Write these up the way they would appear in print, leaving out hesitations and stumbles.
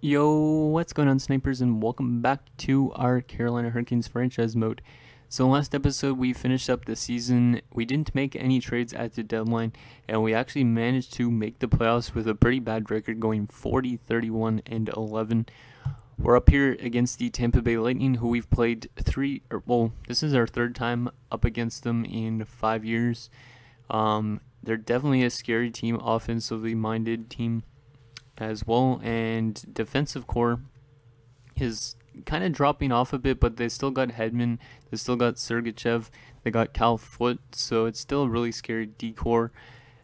Yo, what's going on, snipers, and welcome back to our Carolina Hurricanes franchise mode. So last episode we finished up the season. We didn't make any trades at the deadline, and we actually managed to make the playoffs with a pretty bad record, going 40, 31, and 11. We're up here against the Tampa Bay Lightning, who we've played this is our third time up against them in 5 years. They're definitely a scary team, offensively minded team as well, and defensive core is kind of dropping off a bit, but they still got Hedman, they still got Sergachev, they got Cal Foot, so it's still a really scary D-core.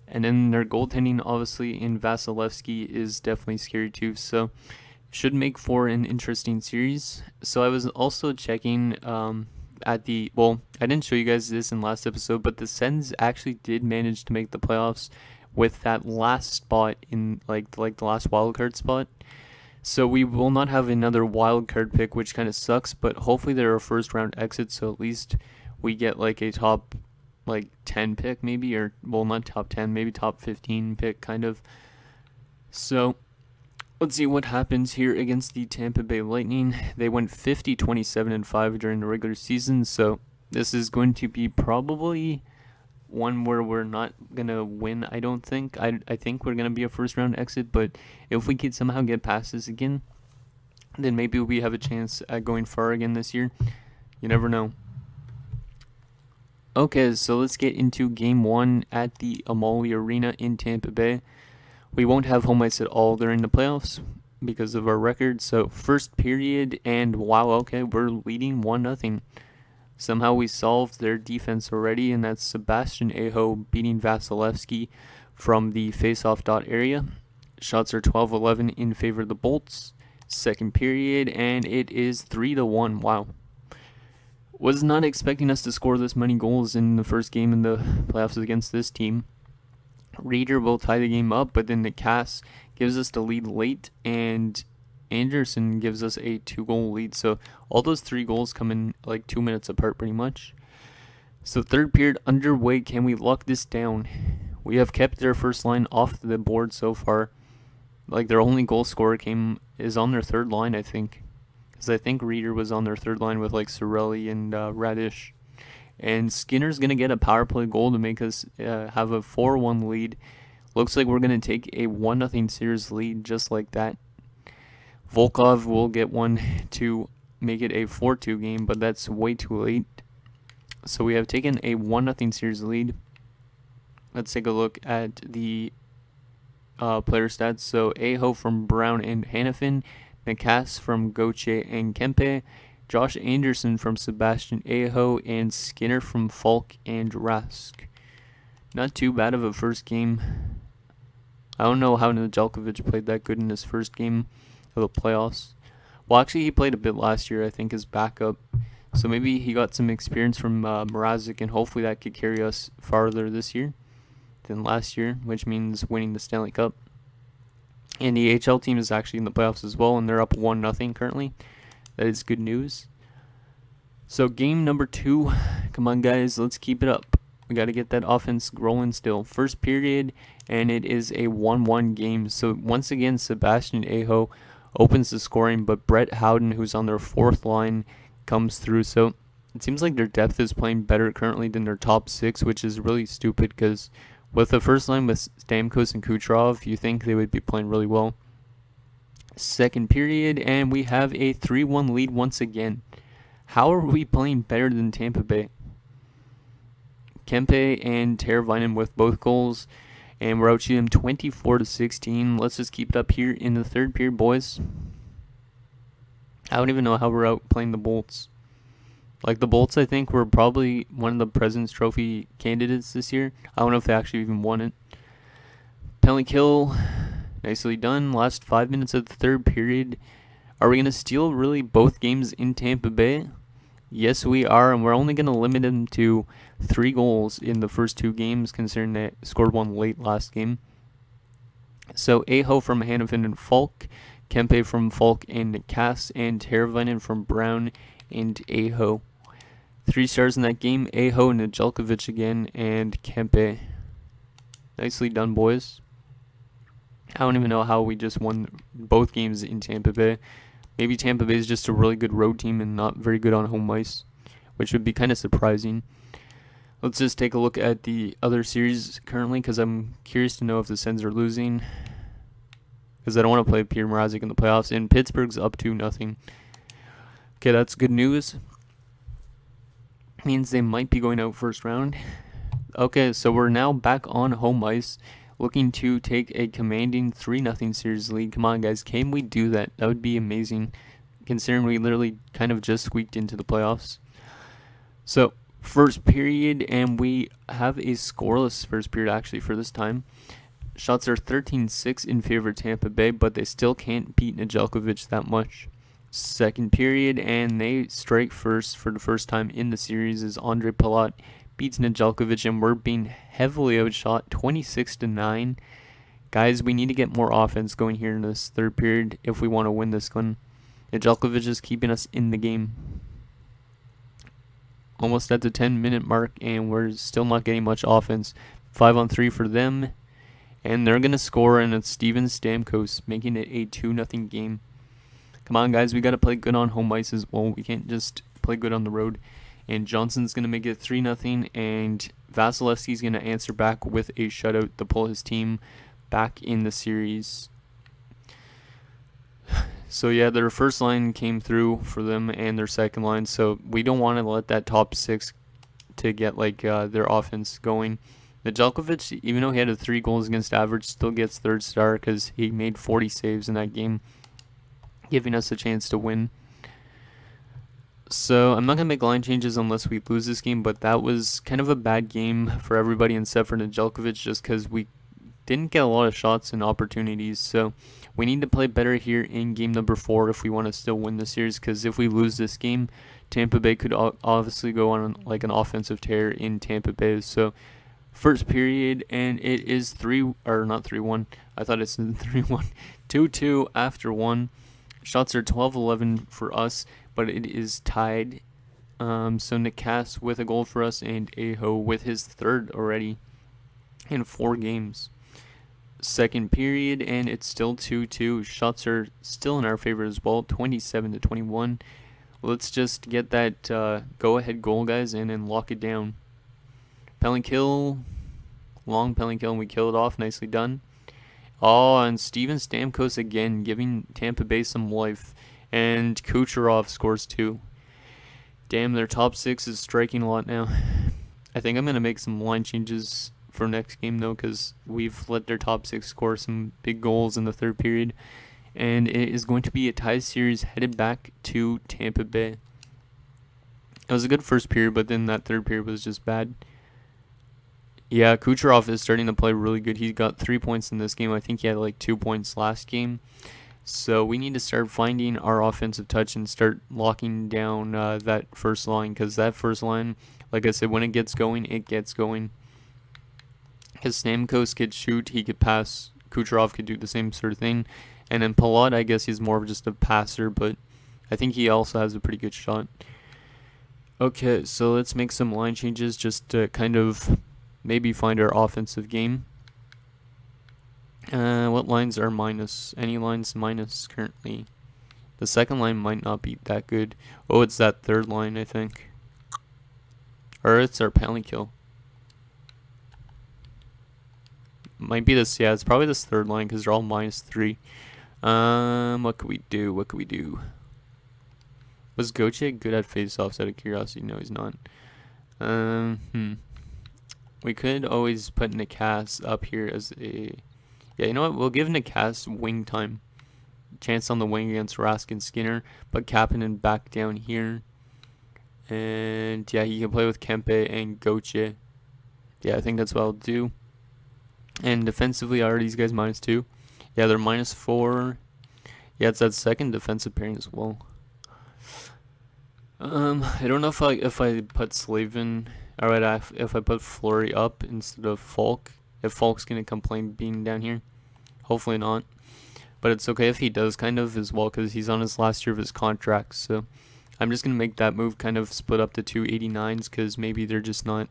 And then their goaltending, obviously, in Vasilevsky is definitely scary too, so should make for an interesting series. So I was also checking I didn't show you guys this in last episode, but the Sens actually did manage to make the playoffs with that last spot in like the last wildcard spot. So we will not have another wildcard pick, which kind of sucks, but hopefully they're a first round exit, so at least we get like a top 10 pick maybe, or well, not top 10, maybe top 15 pick kind of. So let's see what happens here against the Tampa Bay Lightning. They went 50, 27, and 5 during the regular season, so this is going to be probably one where we're not gonna win. I don't think. I think we're gonna be a first round exit, but if we could somehow get past this again, then maybe we have a chance at going far again this year. You never know. Okay, so let's get into game one at the Amalie Arena in Tampa Bay. We won't have home ice at all during the playoffs because of our record. So first period, and wow, okay, we're leading 1-0. Somehow we solved their defense already, and that's Sebastian Aho beating Vasilevsky from the face-off dot area. Shots are 12-11 in favor of the Bolts. Second period, and it is 3-1. Wow. Was not expecting us to score this many goals in the first game in the playoffs against this team. Reeder will tie the game up, but then the Cass gives us the lead late, and Anderson gives us a 2-goal lead. So all those 3 goals come in like 2 minutes apart pretty much. So third period underway. Can we lock this down? We have kept their first line off the board so far. Like their only goal scorer is on their third line, I think. Because I think Reeder was on their third line with like Sorelli and Radish. And Skinner's going to get a power play goal to make us have a 4-1 lead. Looks like we're going to take a 1-0 series lead just like that. Volkov will get one to make it a 4-2 game, but that's way too late. So we have taken a 1-0 series lead. Let's take a look at the player stats. So Aho from Brown and Hannafin, Nakas from Gauthier and Kempe, Josh Anderson from Sebastian Aho, and Skinner from Falk and Rask. Not too bad of a first game. I don't know how Nedeljkovic played that good in his first game of the playoffs. Well, actually, he played a bit last year, I think, as backup. So maybe he got some experience from Mrazek, and hopefully that could carry us farther this year than last year, which means winning the Stanley Cup. And the AHL team is actually in the playoffs as well, and they're up 1-0 currently. That is good news. So game number 2. Come on, guys, let's keep it up. We got to get that offense rolling still. First period, and it is a 1-1 game. So once again, Sebastian Aho opens the scoring, but Brett Howden, who's on their fourth line, comes through. So it seems like their depth is playing better currently than their top 6, which is really stupid because with the first line with Stamkos and Kucherov, you think they would be playing really well. Second period, and we have a 3-1 lead once again. How are we playing better than Tampa Bay? Kempe and Teravainen with both goals, and we're outshooting them 24-16. Let's just keep it up here in the third period, boys. I don't even know how we're outplaying the Bolts. Like, the Bolts, I think, were probably one of the President's Trophy candidates this year. I don't know if they actually even won it. Penalty kill, nicely done. Last 5 minutes of the third period. Are we going to steal really both games in Tampa Bay? Yes, we are, and we're only going to limit them to 3 goals in the first 2 games, considering they scored one late last game. So Aho from Hannafin and Falk, Kempe from Falk and Cass, and Teravainen from Brown and Aho. 3 stars in that game, Aho, Nedeljkovic again, and Kempe. Nicely done, boys. I don't even know how we just won both games in Tampa Bay. Maybe Tampa Bay is just a really good road team and not very good on home ice, which would be kind of surprising. Let's just take a look at the other series currently, because I'm curious to know if the Sens are losing, because I don't want to play Peter Mrazek in the playoffs, and Pittsburgh's up 2-0. Okay, that's good news. Means they might be going out first round. Okay, so we're now back on home ice, looking to take a commanding 3-0 series lead. Come on, guys, can we do that? That would be amazing, considering we literally kind of just squeaked into the playoffs. So, first period, and we have a scoreless first period actually for this time. Shots are 13-6 in favor of Tampa Bay, but they still can't beat Nedeljkovic that much. Second period, and they strike first for the first time in the series as Ondrej Palat beats Nedeljkovic, and we're being heavily outshot 26-9. Guys, we need to get more offense going here in this third period if we want to win this one. Nedeljkovic is keeping us in the game. Almost at the 10-minute mark, and we're still not getting much offense. 5-on-3 for them, and they're going to score, and it's Steven Stamkos making it a 2-0 game. Come on, guys, we got to play good on home ice as well. We can't just play good on the road. And Johnson's going to make it 3-0, and Vasilevsky's going to answer back with a shutout to pull his team back in the series. So yeah, their first line came through for them, and their second line. So we don't want to let that top six to get like their offense going. Nedeljkovic, even though he had a 3 goals against average, still gets third star because he made 40 saves in that game, giving us a chance to win. So I'm not going to make line changes unless we lose this game, but that was kind of a bad game for everybody except for Nedeljkovic, just because we didn't get a lot of shots and opportunities. So we need to play better here in game number 4 if we want to still win the series, because if we lose this game, Tampa Bay could obviously go on like an offensive tear in Tampa Bay. So first period, and it is 3-1. I thought it said 3-1. 2-2 after 1. Shots are 12-11 for us, but it is tied. So Nick Cass with a goal for us, and Aho with his third already in 4 games. Second period, and it's still 2-2. Shots are still in our favor as well, 27-21. Let's just get that go-ahead goal, guys, and then lock it down. Penalty kill, long penalty kill, and we kill it off. Nicely done. Oh, and Steven Stamkos again, giving Tampa Bay some life. And Kucherov scores 2. Damn, their top 6 is striking a lot now. I think I'm going to make some line changes for next game, though, because we've let their top 6 score some big goals in the third period. And it is going to be a tie series headed back to Tampa Bay. It was a good first period, but then that third period was just bad. Yeah, Kucherov is starting to play really good. He got 3 points in this game. I think he had like 2 points last game. So we need to start finding our offensive touch and start locking down that first line, because that first line, like I said, when it gets going, it gets going. Because Stamkos could shoot, he could pass, Kucherov could do the same sort of thing. And then Palat, I guess he's more of just a passer, but I think he also has a pretty good shot. Okay, so let's make some line changes just to kind of maybe find our offensive game. What lines are minus? Any lines minus currently? The second line might not be that good. Oh, it's that third line, I think. Or it's our penalty kill. Might be this, yeah, it's probably this third line because they're all -3. What could we do? What could we do? Was Gauthier good at face-offs out of curiosity? No, he's not. We could always put Nikas up here as a... Yeah, you know what? We'll give Nikas wing time. Chance on the wing against Rask and Skinner. But Kapanen back down here. And yeah, he can play with Kempe and Gauthier. Yeah, I think that's what I'll do. And defensively, are these guys -2? Yeah, they're -4. Yeah, it's that second defensive pairing as well. I don't know if I put Slavin, alright, if I put Fleury up instead of Falk, if Falk's gonna complain being down here. Hopefully not, but it's okay if he does kind of as well, because he's on his last year of his contract. So I'm just gonna make that move, kind of split up the 289s, because maybe they're just not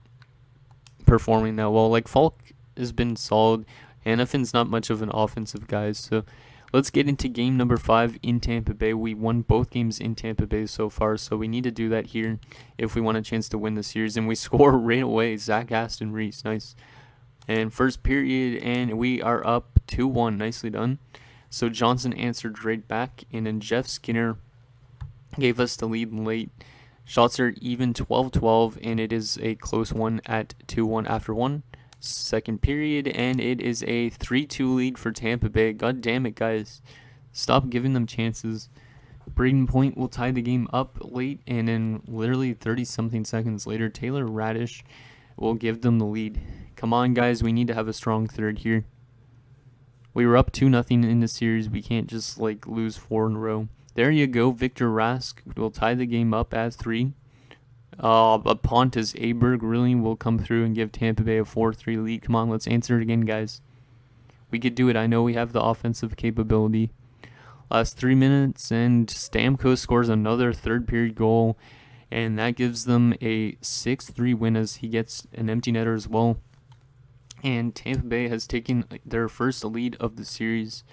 performing that well. Like Falk has been solid. Hanafin's not much of an offensive guy, so let's get into game number 5 in Tampa Bay. We won both games in Tampa Bay so far, so we need to do that here if we want a chance to win the series. And we score right away. Zach Aston Reese, nice. And first period, and we are up 2-1. Nicely done. So Johnson answered right back, and then Jeff Skinner gave us the lead late. Shots are even 12-12, and it is a close one at 2-1 after one. Second period, and it is a 3-2 lead for Tampa Bay. God damn it, guys. Stop giving them chances. Braden Point will tie the game up late, and then literally 30-something seconds later, Taylor Radish will give them the lead. Come on, guys. We need to have a strong third here. We were up 2-0 in the series. We can't just, like, lose 4 in a row. There you go. Victor Rask will tie the game up at 3. But Pontus Aberg really will come through and give Tampa Bay a 4-3 lead. Come on, let's answer it again, guys. We could do it. I know we have the offensive capability. Last 3 minutes, and Stamkos scores another third period goal, and that gives them a 6-3 win as he gets an empty netter as well. And Tampa Bay has taken their first lead of the series.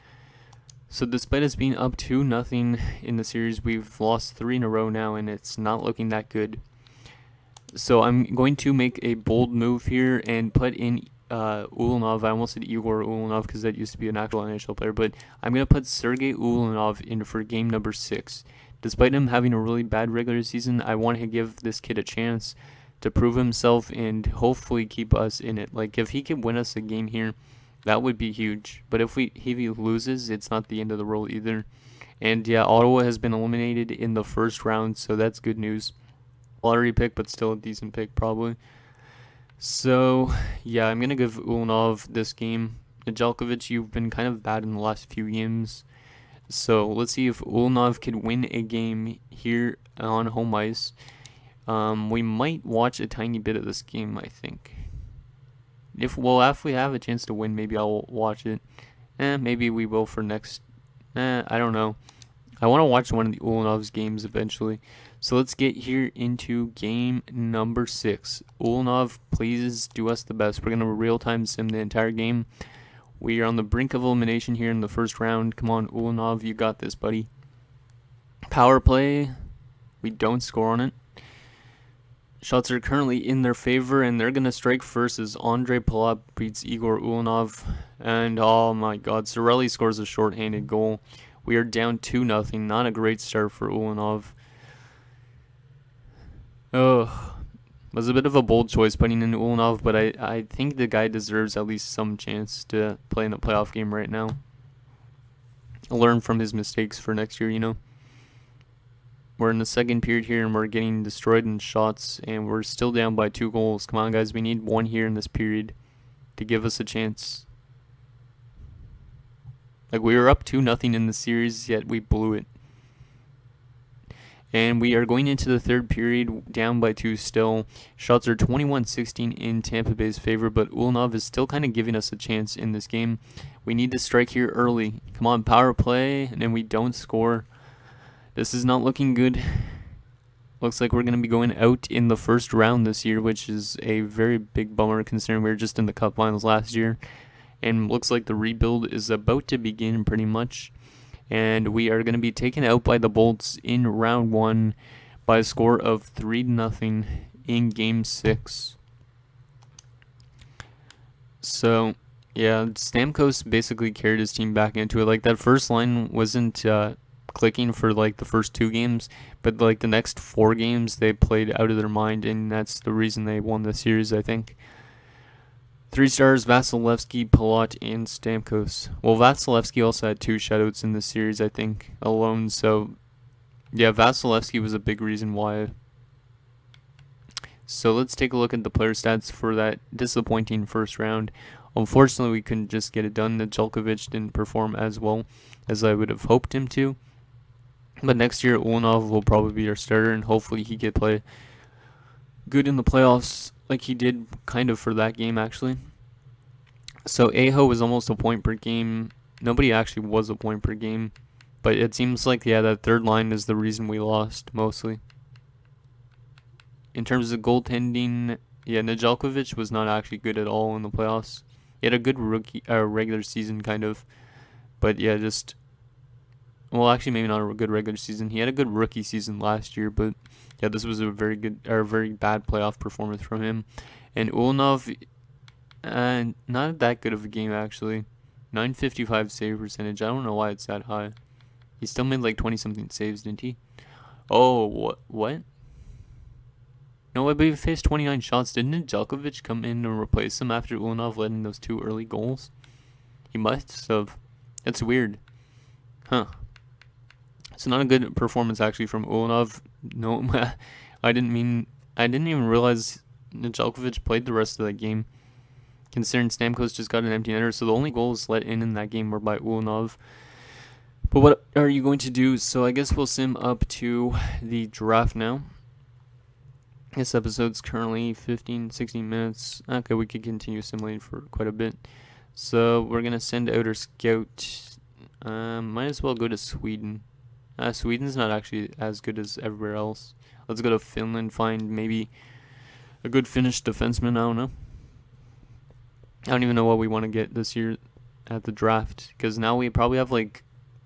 So despite us being up 2-0 in the series, we've lost 3 in a row now, and it's not looking that good. So I'm going to make a bold move here and put in Ulanov. I almost said Igor Ulanov because that used to be an actual NHL player, but I'm going to put Sergei Ulanov in for game number 6. Despite him having a really bad regular season, I want to give this kid a chance to prove himself and hopefully keep us in it. Like, if he can win us a game here, that would be huge. But if he loses, it's not the end of the world either. And yeah, Ottawa has been eliminated in the first round, so that's good news. Lottery pick, but still a decent pick probably. So yeah, I'm gonna give Ulanov this game. Nedeljkovic, you've been kind of bad in the last few games, so let's see if Ulanov can win a game here on home ice. We might watch a tiny bit of this game, I think. If we have a chance to win, maybe I'll watch it. Maybe we will for next. I don't know. I want to watch one of the Ulanov's games eventually. So let's get here into game number 6. Ulanov, please do us the best. We're going to real-time sim the entire game. We are on the brink of elimination here in the first round. Come on, Ulanov, you got this, buddy. Power play. We don't score on it. Shots are currently in their favor, and they're going to strike first as Andre Palat beats Igor Ulanov. And oh my god, Cirelli scores a shorthanded goal. We are down 2-0. Not a great start for Ulanov. Was a bit of a bold choice putting in Ulanov, but I think the guy deserves at least some chance to play in a playoff game right now. Learn from his mistakes for next year, you know. We're in the second period here, and we're getting destroyed in shots, and we're still down by 2 goals. Come on, guys, we need 1 here in this period to give us a chance. Like, we were up 2-0 in the series, yet we blew it. And we are going into the third period down by 2 still. Shots are 21-16 in Tampa Bay's favor, but Ulanov is still kind of giving us a chance in this game. We need to strike here early. Come on, power play, and then we don't score. This is not looking good. Looks like we're going to be going out in the first round this year, which is a very big bummer considering we were just in the Cup Finals last year. And looks like the rebuild is about to begin pretty much. And we are going to be taken out by the Bolts in round 1 by a score of 3-0 in game 6. So, yeah, Stamkos basically carried his team back into it. Like, that first line wasn't clicking for, like, the first 2 games, but, like, the next 4 games they played out of their mind, and that's the reason they won the series, I think. 3 stars, Vasilevsky, Palat, and Stamkos. Well, Vasilevsky also had 2 shutouts in this series, I think, alone. So, yeah, Vasilevsky was a big reason why. So let's take a look at the player stats for that disappointing first round. Unfortunately, we couldn't just get it done. Nedeljkovic didn't perform as well as I would have hoped him to. But next year, Ulanov will probably be our starter, and hopefully he can play good in the playoffs, like he did kind of for that game, actually. So Aho was almost a point per game. Nobody actually was a point per game. But it seems like, yeah, that third line is the reason we lost, mostly. In terms of goaltending, yeah, Nedeljkovic was not actually good at all in the playoffs. He had a good regular season kind of, but yeah, just well, actually maybe not a good regular season. He had a good rookie season last year, but yeah, this was a very good or very bad playoff performance from him. And Ulnov, not that good of a game actually. 955 save percentage. I don't know why it's that high. He still made like 20 something saves, didn't he? Oh, what? No, I believe he faced 29 shots. Didn't Nedeljkovic come in and replace him after Ulnov led in those 2 early goals? He must have. That's weird. Huh. It's not a good performance actually from Ulnov. No, I didn't even realize Nedeljkovic played the rest of that game. Considering Stamkos just got an empty netter, so the only goals let in that game were by Ulnov. But what are you going to do? So I guess we'll sim up to the draft now. This episode's currently 16 minutes. Okay, we could continue simulating for quite a bit. So we're going to send out our scout. Might as well go to Sweden. Sweden's not actually as good as everywhere else. Let's go to Finland, find maybe a good Finnish defenseman. I don't know. I don't even know what we want to get this year at the draft, because now we probably have like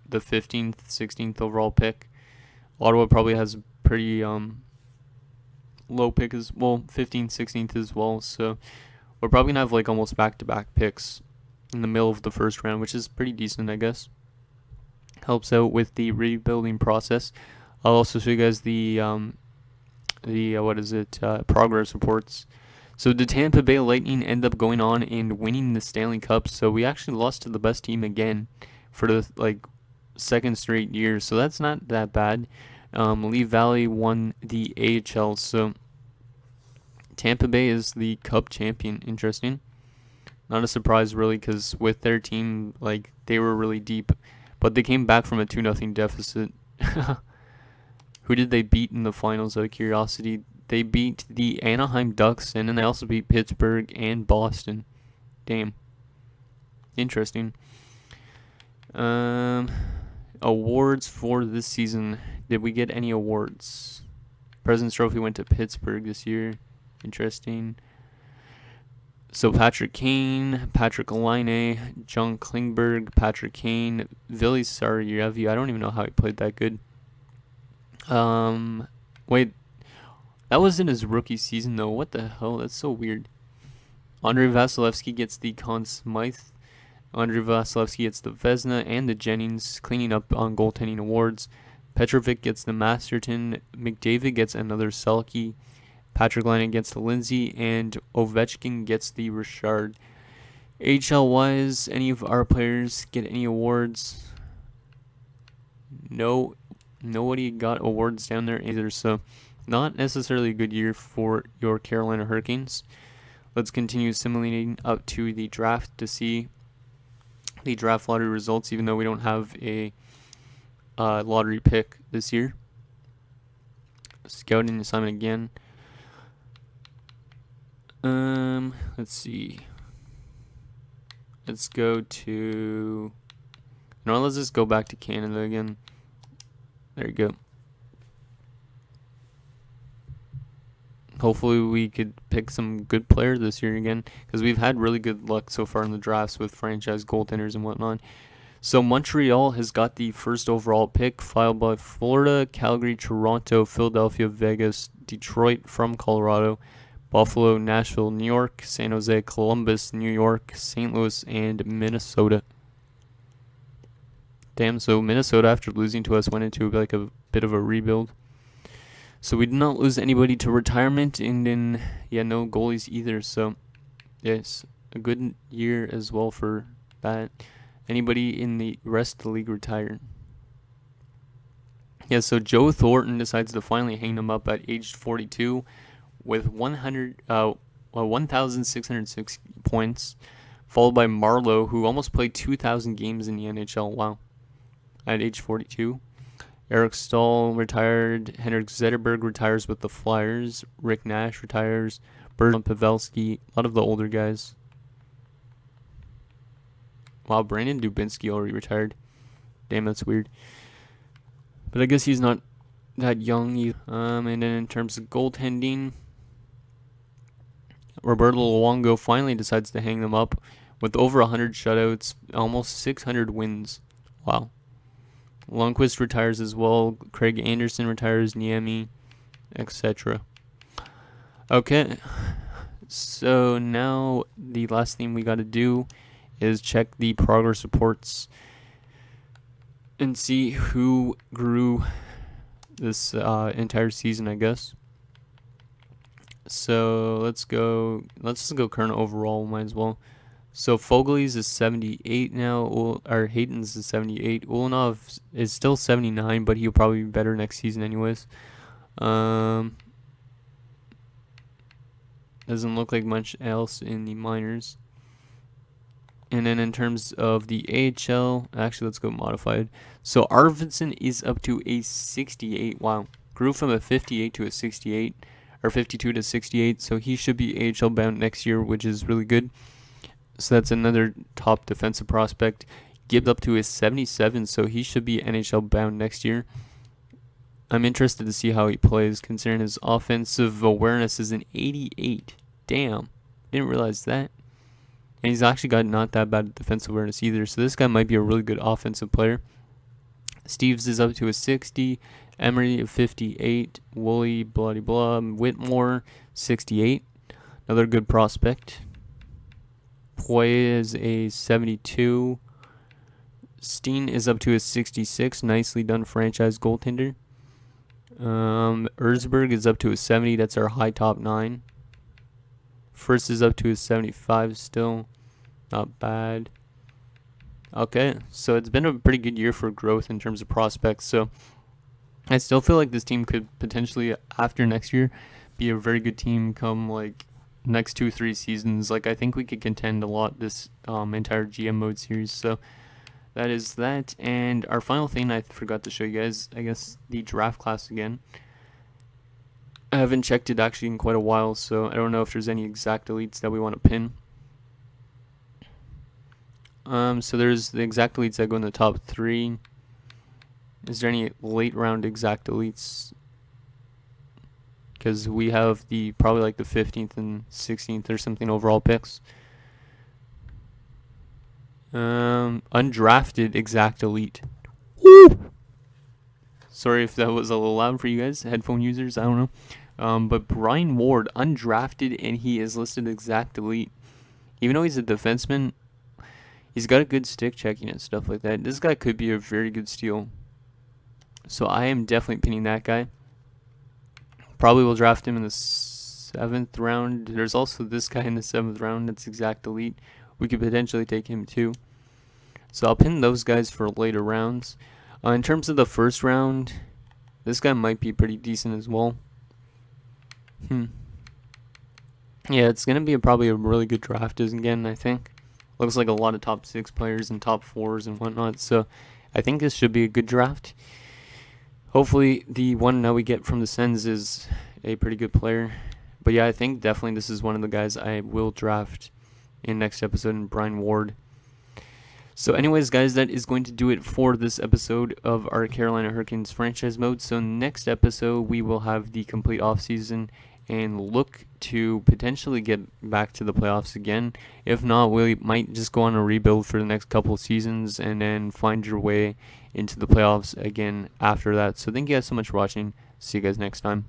the 15th, 16th overall pick. Ottawa probably has pretty low pick as well, 15th, 16th as well. So we're probably gonna have like almost back-to-back picks in the middle of the first round, which is pretty decent, I guess. Helps out with the rebuilding process. I'll also show you guys the progress reports. So the Tampa Bay Lightning end up going on and winning the Stanley Cup. So we actually lost to the best team again for the second straight year. So that's not that bad. Lee Valley won the AHL. So Tampa Bay is the Cup champion. Interesting. Not a surprise really, because with their team, they were really deep, but they came back from a 2-0 deficit. Who did they beat in the finals, out of curiosity? They beat the Anaheim Ducks, and then they also beat Pittsburgh and Boston. Damn. Interesting. Awards for this season. Did we get any awards? President's Trophy went to Pittsburgh this year. Interesting. So Patrick Kane, Patrick Laine, John Klingberg, Patrick Kane, Vili Sarievi. I don't even know how he played that good. Wait. That was in his rookie season, though. What the hell? That's so weird. Andrei Vasilevsky gets the Conn Smythe. Andrei Vasilevsky gets the Vezina and the Jennings, cleaning up on goaltending awards. Petrovic gets the Masterton. McDavid gets another Selke. Patrick Laine gets the Lindsay. And Ovechkin gets the Richard. AHL-wise, any of our players get any awards? No. Nobody got awards down there either, so not necessarily a good year for your Carolina Hurricanes. Let's continue simulating up to the draft to see the draft lottery results, even though we don't have a lottery pick this year. Scouting assignment again. Let's see. Let's go to... No, let's just go back to Canada again. There you go. Hopefully we could pick some good players this year again, because we've had really good luck so far in the drafts with franchise goaltenders and whatnot. So Montreal has got the first overall pick, followed by Florida, Calgary, Toronto, Philadelphia, Vegas, Detroit from Colorado, Buffalo, Nashville, New York, San Jose, Columbus, New York, St. Louis, and Minnesota. Damn, so Minnesota, after losing to us, went into like a bit of a rebuild. So we did not lose anybody to retirement, and then, yeah, no goalies either. So, yes, a good year as well for that. Anybody in the rest of the league retired. Yeah, so Joe Thornton decides to finally hang them up at age 42 with 1,606 points, followed by Marlowe, who almost played 2,000 games in the NHL. Wow. At age 42. Eric Stahl retired. Henrik Zetterberg retires with the Flyers. Rick Nash retires. Bertrand Pavelski. A lot of the older guys. Wow, Brandon Dubinsky already retired. Damn, that's weird. But I guess he's not that young. And then in terms of goaltending, Roberto Luongo finally decides to hang them up with over 100 shutouts, almost 600 wins. Wow. Lundqvist retires as well. Craig Anderson retires. Niemi, etc. Okay. So now the last thing we got to do is check the progress reports and see who grew this entire season, I guess. So let's just go current overall, might as well. So Fogley's is 78 now, or Hayton's is 78. Ulanov is still 79, but he'll probably be better next season anyways. Doesn't look like much else in the minors. And then in terms of the AHL, actually let's go modified. So Arvidsson is up to a 68. Wow, grew from a 58 to a 68, or 52 to 68. So he should be AHL bound next year, which is really good. So that's another top defensive prospect. Gibbs up to a 77, so he should be NHL bound next year. I'm interested to see how he plays, considering his offensive awareness is an 88. Damn, didn't realize that. And he's actually got not that bad defensive awareness either, so this guy might be a really good offensive player. Steves is up to a 60. Emery a 58. Woolley, bloody blah. Whitmore 68. Another good prospect. Poye is a 72. Steen is up to a 66. Nicely done, franchise goaltender. Erzberg is up to a 70. That's our high top 9. First is up to a 75 still. Not bad. Okay, so it's been a pretty good year for growth in terms of prospects. So I still feel like this team could potentially, after next year, be a very good team come like next 2-3 seasons. Like, I think we could contend a lot this entire GM mode series. So that is that. And our final thing I forgot to show you guys, I guess, the draft class again. I haven't checked it actually in quite a while, so I don't know if there's any exact elites that we want to pin. So there's the exact elites that go in the top 3. Is there any late round exact elites? Because we have the probably like the 15th and 16th or something overall picks. Undrafted exact elite. Woo! Sorry if that was a little loud for you guys, headphone users. I don't know. But Brian Ward, undrafted, and he is listed exact elite. Even though he's a defenseman, he's got a good stick checking and stuff like that. This guy could be a very good steal. So I am definitely pinning that guy. Probably will draft him in the 7th round. There's also this guy in the 7th round that's exact elite. We could potentially take him too. So I'll pin those guys for later rounds. In terms of the first round, this guy might be pretty decent as well. Yeah, it's going to be probably a really good draft again, I think. Looks like a lot of top 6 players and top 4s and whatnot. So I think this should be a good draft. Hopefully the one that we get from the Sens is a pretty good player. But yeah, I think definitely this is one of the guys I will draft in next episode, in Brian Ward. So anyways, guys, that is going to do it for this episode of our Carolina Hurricanes franchise mode. So next episode, we will have the complete offseason and look to potentially get back to the playoffs again. If not, we might just go on a rebuild for the next couple of seasons and then find your way into the playoffs again after that. So thank you guys so much for watching. See you guys next time.